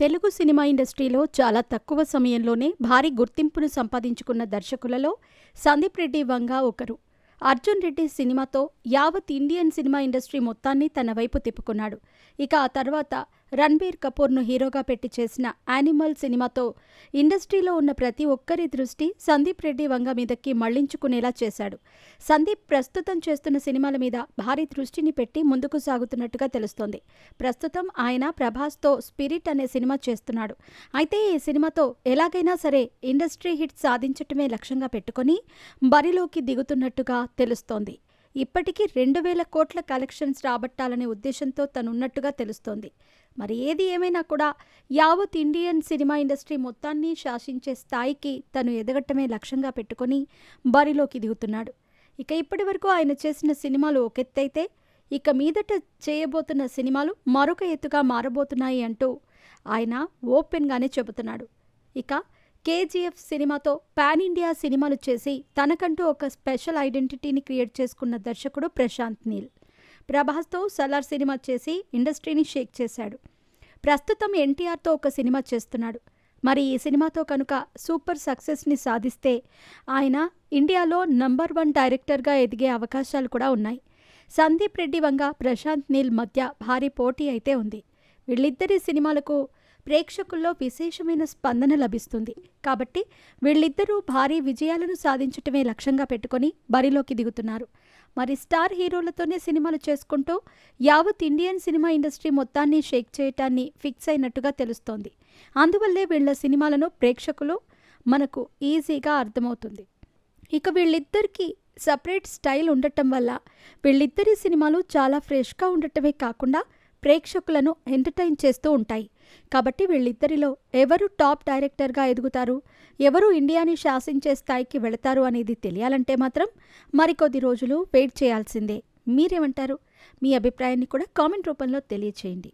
Telugu cinema ఇండస్ట్రీలో చాలా తక్కువ సమయంలోనే భారీ గుర్తింపును సంపాదించుకున్న దర్శకులలో సందీప్ రెడ్డి వంగ ఒకరు. అర్జున్ రెడ్డి సినిమాతో యావత్ ఇండియన్ సినిమా ఇండస్ట్రీ మొత్తాన్ని తన వైపు తిప్పుకున్నాడు. ఇక ఆ తర్వాత రణబీర్ కపూర్ను హీరోగా పెట్టి చేసిన యానిమల్ సినిమాతో ఇండస్ట్రీలో ఉన్న ప్రతి ఒక్కరి దృష్టి సందీప్ రెడ్డి వంగ మీదకి మళ్లించుకునేలా చేశాడు. సందీప్ ప్రస్తుతం చేస్తున్న సినిమాల మీద భారీ దృష్టిని పెట్టి ముందుకు సాగుతున్నట్టుగా తెలుస్తోంది. ప్రస్తుతం ఆయన ప్రభాస్తో స్పిరిట్ అనే సినిమా చేస్తున్నాడు. అయితే ఈ సినిమాతో ఎలాగైనా సరే ఇండస్ట్రీ హిట్ సాధించటమే లక్ష్యంగా పెట్టుకుని బరిలోకి దిగుతున్నట్టుగా తెలుస్తోంది. ఇప్పటికీ 2000 కోట్ల కలెక్షన్స్ రాబట్టాలనే ఉద్దేశంతో తనున్నట్టుగా తెలుస్తోంది. మరి ఏది ఏమైనా కూడా యావత్ ఇండియన్ సినిమా ఇండస్ట్రీ మొత్తాన్ని శాసించే స్థాయికి తను ఎదగటమే లక్ష్యంగా పెట్టుకుని బరిలోకి దిగుతున్నాడు. ఇక ఇప్పటి వరకు ఆయన చేసిన సినిమాలు ఒక ఎత్తైతే ఇక మీదట చేయబోతున్న సినిమాలు మరొక ఎత్తుగా మారబోతున్నాయి అంటూ ఆయన ఓపెన్గానే చెబుతున్నాడు. ఇక కేజీఎఫ్ సినిమాతో పాన్ ఇండియా సినిమాలు చేసి తనకంటూ ఒక స్పెషల్ ఐడెంటిటీని క్రియేట్ చేసుకున్న దర్శకుడు ప్రశాంత్ నీల్. ప్రభాస్తో సలార్ సినిమా చేసి ఇండస్ట్రీని షేక్ చేశాడు. ప్రస్తుతం ఎన్టీఆర్తో ఒక సినిమా చేస్తున్నాడు. మరి ఈ సినిమాతో కనుక సూపర్ సక్సెస్ని సాధిస్తే ఆయన ఇండియాలో నంబర్ 1 డైరెక్టర్గా ఎదిగే అవకాశాలు కూడా ఉన్నాయి. సందీప్ రెడ్డి వంగ ప్రశాంత్ నీల్ మధ్య భారీ పోటీ అయితే ఉంది. వీళ్ళిద్దరి సినిమాలకు ప్రేక్షకుల్లో విశేషమైన స్పందన లభిస్తుంది. కాబట్టి వీళ్ళిద్దరూ భారీ విజయాలను సాధించటమే లక్ష్యంగా పెట్టుకొని బరిలోకి దిగుతున్నారు. మరి స్టార్ హీరోలతోనే సినిమాలు చేసుకుంటూ యావత్ ఇండియన్ సినిమా ఇండస్ట్రీ మొత్తాన్ని షేక్ చేయటాన్ని ఫిక్స్ అయినట్టుగా తెలుస్తోంది. అందువల్లే వీళ్ళ సినిమాలను ప్రేక్షకులు మనకు ఈజీగా అర్థమవుతుంది. ఇక వీళ్ళిద్దరికీ సపరేట్ స్టైల్ ఉండటం వల్ల వీళ్ళిద్దరి సినిమాలు చాలా ఫ్రెష్గా ఉండటమే కాకుండా ప్రేక్షకులను ఎంటర్టైన్ చేస్తూ ఉంటాయి. కాబట్టి వీళ్ళిద్దరిలో ఎవరు టాప్ డైరెక్టర్గా ఎదుగుతారు, ఎవరు ఇండియాని శాసించే స్థాయికి వెళతారు అనేది తెలియాలంటే మాత్రం మరికొద్ది రోజులు వెయిట్ చేయాల్సిందే. మీరేమంటారు? మీ అభిప్రాయాన్ని కూడా కామెంట్ రూపంలో తెలియచేయండి.